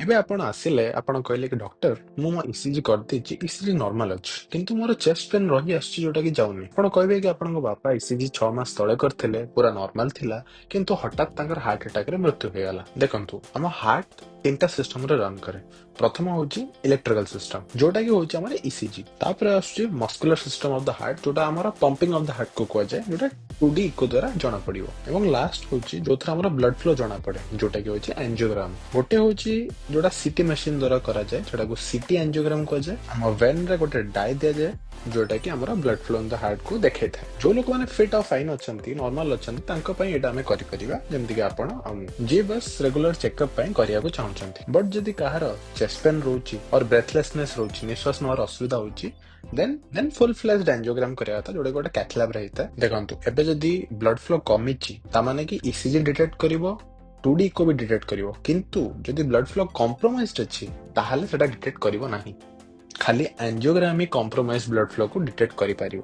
ଏବେ ଆପଣ ଆସିଲେ ଆପଣ କହିଲେ କି ଡକ୍ଟର ମୁଁ ମୋ ଇସିଜି କରିଦେଇଛି, ଇସିଜି ନର୍ମାଲ ଅଛି କିନ୍ତୁ ମୋର ଚେଷ୍ଟ ପେନ୍ ରହି ଆସିଛି ଯୋଉଟା କି ଯାଉନି। ଆପଣ କହିବେ କି ଆପଣଙ୍କ ବାପା ଇସିଜି 6 ମାସ ତଳେ କରିଥିଲେ, ପୁରା ନର୍ମାଲ ଥିଲା, କିନ୍ତୁ ହଠାତ୍ ତାଙ୍କର ହାର୍ଟ ଆଟାକରେ ମୃତ୍ୟୁ ହେଇଗଲା। ଦେଖନ୍ତୁ, ଆମ ହାର୍ଟ 3ଟା ସିଷ୍ଟମରେ ରନ୍ କରେ। ପ୍ରଥମ ହଉଛି ଇଲେକ୍ଟ୍ରିକାଲ ସିଷ୍ଟମ, ଯୋଉଟା କି ହଉଛି ଆମର ଇସିଜି। ତାପରେ ଆସୁଛି muscular system of the heart, ଯୋଉଟା ଆମର ପମ୍ପିଂ ଅଫ ଦ ହାର୍ଟ କୁ କୁହାଯାଏ, ଯୋଉଟା 2D ଇକୋ ଦ୍ୱାରା ଜଣା ପଡିବ। ଏବଂ ଲାଷ୍ଟ ହଉଛି ଯୋଉଥିରେ ଆମର ବ୍ଲଡ ଫ୍ଲୋ ଜଣା ପଡେ, ଯୋଉଟା କି ହଉଛି ଆଞ୍ଜିଓଗ୍ରାମ। ଗୋଟେ ହଉଛି ଯୋଉଟା ସିଟି ମେସିନ ଦ୍ୱାରା କରାଯାଏ, ସେଟାକୁ ସିଟି ଆଞ୍ଜିଓଗ୍ରାମ କୁହାଯାଏ। ଆମ ଭେନ୍ ରେ ଗୋଟେ ଡାଇ ଦିଆଯାଏ, ଯୋଉଟା କି ଆମର ବ୍ଲଡ ଫ୍ଲୋ ଇନ ଦ ହାର୍ଟ କୁ ଦେଖେଇଥାଏ। ଯୋଉ ଲୋକମାନେ ଫିଟ୍ ଆଉ ଫାଇନ୍ ଅଛନ୍ତି, ନର୍ମାଲ ଅଛନ୍ତି, ତାଙ୍କ ପାଇଁ ଏଇଟା ଆମେ କରିପାରିବା, ଯେମିତିକି ଆପଣ ଆଉ ମୁଁ, ଯିଏ ବାସ୍ ରେଗୁଲାର ଚେକଅପ୍ ପାଇଁ କରିବାକୁ ଚାହୁଁଛନ୍ତି। ବଟ୍ ଯଦି କାହାର ଚେଷ୍ଟ ପେନ୍ ରହୁଛି ଅର୍ ବ୍ରେଥଲେସନେସ୍ ରହୁଛି, ନିଶ୍ୱାସ ନେବାର ଅସୁବିଧା ହଉଛି, ଦେନ୍ ଫୁଲ ଫ୍ଲେଜଡ ଆଞ୍ଜିଓଗ୍ରାମ କରିବା କଥା, ଯୋଉଟା ଗୋଟେ କ୍ୟାଥ ଲ୍ୟାବରେ ହେଇଥାଏ। ଦେଖନ୍ତୁ, ଏବେ ଯଦି ବ୍ଲଡ ଫ୍ଲୋ କମିଛି, ତାମାନେ କି ଇସିଜି ଡିଟେକ୍ଟ କରିବ, 2D ଇକୋ ବି ଡିଟେକ୍ଟ କରିବ, କିନ୍ତୁ ଯଦି ବ୍ଲଡ ଫ୍ଲୋ କମ୍ପ୍ରୋମାଇଜ୍ଡ ଅଛି, ତାହେଲେ ସେଟା ଡିଟେକ୍ଟ କରିବ ନାହିଁ। ଖାଲି ଆଞ୍ଜିଓଗ୍ରାମ ହିଁ କମ୍ପ୍ରୋମାଇଜ୍ ବ୍ଲଡ ଫ୍ଲୋ କୁ ଡିଟେକ୍ଟ କରିପାରିବ।